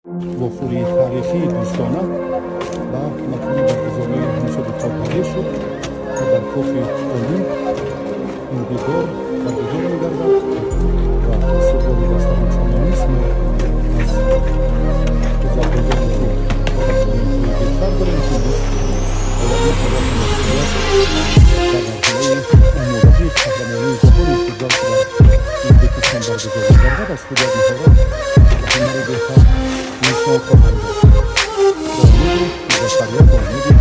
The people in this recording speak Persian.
وفوری تاریخی دوستانه و مطلوب در ازاره مسابقه تاریخی شد و در کاخ عالی این دیدار برگزار می‌گردد و استقبال دستان سالیانیسم از آذربایجان رو فقط کنیم که بیشتر داریم که بود و این حالت مسئولیت و در حاله آمادگی قهرمانی جهانی فوتبال که در این دو کشور برگزار می‌گردد از خود مهارت و هنر بهتر نشان خواهند داد. با امید و فریاد با امید